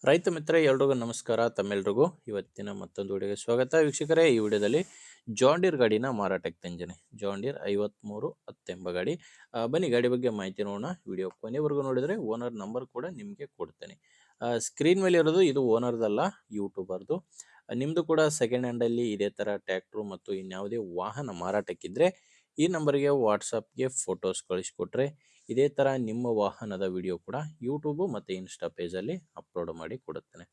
ರೈತ ಮಿತ್ರ ಎಲ್ರಿಗೂ ನಮಸ್ಕಾರ. ತಮ್ಮೆಲ್ರಿಗೂ ಇವತ್ತಿನ ಮತ್ತೊಂದು ವಿಡಿಯೋಗೆ ಸ್ವಾಗತ. ವೀಕ್ಷಕರೇ, ಈ ವಿಡಿಯೋದಲ್ಲಿ ಜಾಂಡೀರ್ ಗಾಡಿನ ಮಾರಾಟಕ್ಕೆ ತಂದಿನಿ. ಜಾಂಡೀರ್ 5310 ಎಂಬ ಗಾಡಿ. ಬನ್ನಿ ಗಾಡಿ ಬಗ್ಗೆ ಮಾಹಿತಿ ನೋಡೋಣ. ವಿಡಿಯೋ ಕೊನೆವರೆಗೂ ನೋಡಿದರೆ ಓನರ್ ನಂಬರ್ ಕೂಡ ನಿಮಗೆ ಕೊಡ್ತೇನೆ. ಸ್ಕ್ರೀನ್ ಮೇಲೆ ಇರೋದು ಇದು ಓನರ್ದಲ್ಲ, ಯೂಟ್ಯೂಬರ್ದು. ನಿಮ್ಮದು ಕೂಡ ಸೆಕೆಂಡ್ ಹ್ಯಾಂಡಲ್ಲಿ ಇದೇ ಥರ ಟ್ಯಾಕ್ಟ್ರು ಮತ್ತು ಇನ್ಯಾವುದೇ ವಾಹನ ಮಾರಾಟಕ್ಕಿದ್ರೆ ಈ ನಂಬರ್ಗೆ ವಾಟ್ಸಪ್ಗೆ ಫೋಟೋಸ್ ಕಳಿಸ್ಕೊಟ್ರೆ ಇದೇ ಥರ ನಿಮ್ಮ ವಾಹನದ ವಿಡಿಯೋ ಕೂಡ ಯೂಟ್ಯೂಬು ಮತ್ತು ಇನ್ಸ್ಟಾ ಪೇಜಲ್ಲಿ ಅಪ್ಲೋಡ್ ಮಾಡಿ ಕೊಡುತ್ತೇನೆ.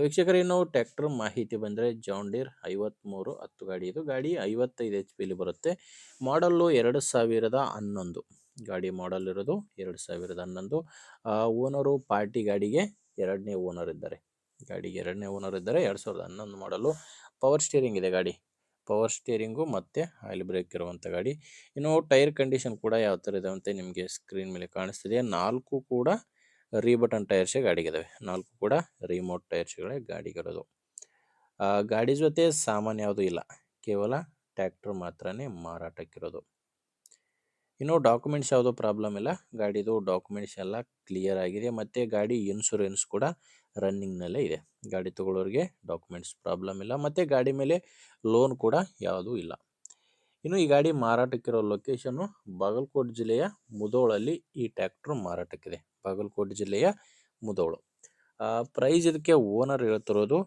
ವೀಕ್ಷಕರೇ, ಇನ್ನು ಟ್ಯಾಕ್ಟರ್ ಮಾಹಿತಿ ಬಂದರೆ ಜಾಂಡೀರ್ 5310 ಗಾಡಿ. ಇದು ಗಾಡಿ 55 HP ಬರುತ್ತೆ. ಮಾಡಲ್ಲು 2011. ಗಾಡಿ ಮಾಡಲ್ ಇರೋದು 2011. ಓನರು ಪಾರ್ಟಿ ಗಾಡಿಗೆ ಎರಡನೇ ಓನರ್ ಇದ್ದಾರೆ. ಗಾಡಿಗೆ ಎರಡನೇ ಓನರ್ ಇದ್ದಾರೆ. 2011 ಮಾಡಲು. ಪವರ್ ಸ್ಟೀರಿಂಗ್ ಇದೆ ಗಾಡಿ. ಪವರ್ ಸ್ಟೀರಿಂಗು ಮತ್ತು ಆಯಿಲ್ ಬ್ರೇಕ್ ಇರುವಂಥ ಗಾಡಿ. ಇನ್ನು ಟೈರ್ ಕಂಡೀಷನ್ ಕೂಡ ಯಾವ ಥರ ಇದೆ ಅಂತ ನಿಮಗೆ ಸ್ಕ್ರೀನ್ ಮೇಲೆ ಕಾಣಿಸ್ತಿದೆ. 4 ಕೂಡ ರೀಬಟನ್ ಟೈರ್ಸೇ ಗಾಡಿಗಿದ್ದಾವೆ. 4 ಕೂಡ ರಿಮೋಟ್ ಟೈರ್ಸ್ಗಳೇ ಗಾಡಿಗಿರೋದು. ಗಾಡಿ ಜೊತೆ ಸಾಮಾನು ಯಾವುದೂ ಇಲ್ಲ, ಕೇವಲ ಟ್ಯಾಕ್ಟ್ರ್ ಮಾತ್ರನೇ ಮಾರಾಟಕ್ಕಿರೋದು. ಇನ್ನು ಡಾಕ್ಯುಮೆಂಟ್ಸ್ ಯಾವುದೋ ಪ್ರಾಬ್ಲಮ್ ಇಲ್ಲ. ಗಾಡಿದು ಡಾಕ್ಯುಮೆಂಟ್ಸ್ ಎಲ್ಲ ಕ್ಲಿಯರ್ ಆಗಿದೆ ಮತ್ತು ಗಾಡಿ ಇನ್ಶೂರೆನ್ಸ್ ಕೂಡ ರನ್ನಿಂಗ್ನಲ್ಲೇ ಇದೆ. ಗಾಡಿ ತೊಗೊಳ್ಳೋರಿಗೆ ಡಾಕ್ಯುಮೆಂಟ್ಸ್ ಪ್ರಾಬ್ಲಮ್ ಇಲ್ಲ ಮತ್ತು ಗಾಡಿ ಮೇಲೆ ಲೋನ್ ಕೂಡ ಯಾವುದೂ ಇಲ್ಲ. ಇನ್ನು ಈ ಗಾಡಿ ಮಾರಾಟಕ್ಕಿರೋ ಲೊಕೇಶನ್ನು ಬಾಗಲಕೋಟೆ ಜಿಲ್ಲೆಯ ಮುಧೋಳಲ್ಲಿ ಈ ಟ್ಯಾಕ್ಟ್ರು ಮಾರಾಟಕ್ಕಿದೆ. ಬಾಗಲಕೋಟೆ ಜಿಲ್ಲೆಯ ಮುಧೋಳು. ಪ್ರೈಸ್ ಇದಕ್ಕೆ ಓನರ್ ಹೇಳ್ತಿರೋದು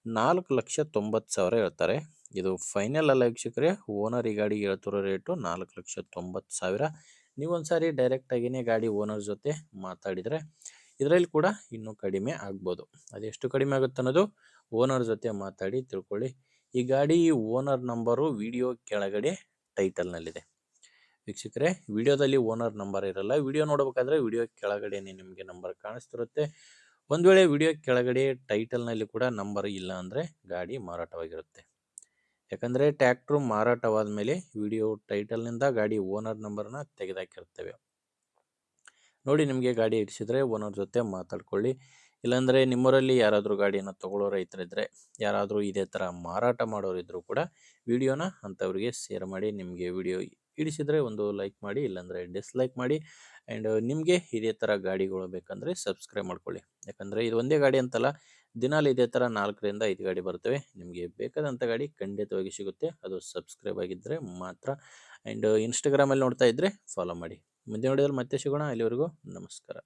4,90,000 ಹೇಳ್ತಾರೆ. ಇದು ಫೈನಲ್ ಅಲ್ಲ ವೀಕ್ಷಕರೇ. ಓನರ್ ಈ ಗಾಡಿಗೆ ಹೇಳ್ತಿರೋ ರೇಟು 4,90,000. ನೀವೊಂದು ಸಾರಿ ಡೈರೆಕ್ಟಾಗಿಯೇ ಗಾಡಿ ಓನರ್ ಜೊತೆ ಮಾತಾಡಿದರೆ ಇದರಲ್ಲಿ ಕೂಡ ಇನ್ನೂ ಕಡಿಮೆ ಆಗ್ಬೋದು. ಅದೆಷ್ಟು ಕಡಿಮೆ ಆಗುತ್ತೆ ಅನ್ನೋದು ಓನರ್ ಜೊತೆ ಮಾತಾಡಿ ತಿಳ್ಕೊಳ್ಳಿ. ಈ ಗಾಡಿ ಓನರ್ ನಂಬರು ವಿಡಿಯೋ ಕೆಳಗಡೆ ಟೈಟಲ್ನಲ್ಲಿದೆ. ವೀಕ್ಷಕರೇ, ವಿಡಿಯೋದಲ್ಲಿ ಓನರ್ ನಂಬರ್ ಇರಲ್ಲ. ವಿಡಿಯೋ ನೋಡಬೇಕಾದ್ರೆ ವಿಡಿಯೋ ಕೆಳಗಡೆನೇ ನಿಮಗೆ ನಂಬರ್ ಕಾಣಿಸ್ತಿರುತ್ತೆ. ಒಂದು ವೇಳೆ ವಿಡಿಯೋ ಕೆಳಗಡೆ ಟೈಟಲ್ನಲ್ಲಿ ಕೂಡ ನಂಬರ್ ಇಲ್ಲ ಅಂದರೆ ಗಾಡಿ ಮಾರಾಟವಾಗಿರುತ್ತೆ. ಯಾಕಂದರೆ ಟ್ಯಾಕ್ಟ್ರು ಮಾರಾಟವಾದ ಮೇಲೆ ವಿಡಿಯೋ ಟೈಟಲ್ನಿಂದ ಗಾಡಿ ಓನರ್ ನಂಬರ್ನ ತೆಗೆದಾಕಿರ್ತೇವೆ. ನೋಡಿ, ನಿಮಗೆ ಗಾಡಿ ಇಡಿಸಿದರೆ ಓನರ್ ಜೊತೆ ಮಾತಾಡ್ಕೊಳ್ಳಿ. ಇಲ್ಲಾಂದರೆ ನಿಮ್ಮೂರಲ್ಲಿ ಯಾರಾದರೂ ಗಾಡಿಯನ್ನು ತೊಗೊಳ್ಳೋ ರೈತರಿದ್ದರೆ, ಯಾರಾದರೂ ಇದೇ ಥರ ಮಾರಾಟ ಮಾಡೋರಿದ್ದರೂ ಕೂಡ ವಿಡಿಯೋನ ಅಂಥವ್ರಿಗೆ ಶೇರ್ ಮಾಡಿ. ನಿಮಗೆ ವಿಡಿಯೋ ಇಡಿಸಿದರೆ ಒಂದು ಲೈಕ್ ಮಾಡಿ, ಇಲ್ಲಾಂದರೆ ಡಿಸ್ಲೈಕ್ ಮಾಡಿ. ಆ್ಯಂಡ್ ನಿಮಗೆ ಇದೇ ಥರ ಗಾಡಿಗಳು ಬೇಕಂದರೆ ಸಬ್ಸ್ಕ್ರೈಬ್ ಮಾಡ್ಕೊಳ್ಳಿ. ಯಾಕಂದರೆ ಇದು ಒಂದೇ ಗಾಡಿ ಅಂತಲ್ಲ, ದಿನಾಲು ಇದೇ ಥರ 4ರಿಂದ 5 ಗಾಡಿ ಬರ್ತವೆ. ನಿಮಗೆ ಬೇಕಾದಂಥ ಗಾಡಿ ಖಂಡಿತವಾಗಿ ಸಿಗುತ್ತೆ, ಅದು ಸಬ್ಸ್ಕ್ರೈಬ್ ಆಗಿದ್ದರೆ ಮಾತ್ರ. ಆ್ಯಂಡ್ ಇನ್ಸ್ಟಾಗ್ರಾಮಲ್ಲಿ ನೋಡ್ತಾ ಇದ್ದರೆ ಫಾಲೋ ಮಾಡಿ. ಮುಂದಿನ ವಿಡಿಯೋದಲ್ಲಿ ಮತ್ತೆ ಸಿಗೋಣ. ಅಲ್ಲಿವರೆಗೂ ನಮಸ್ಕಾರ.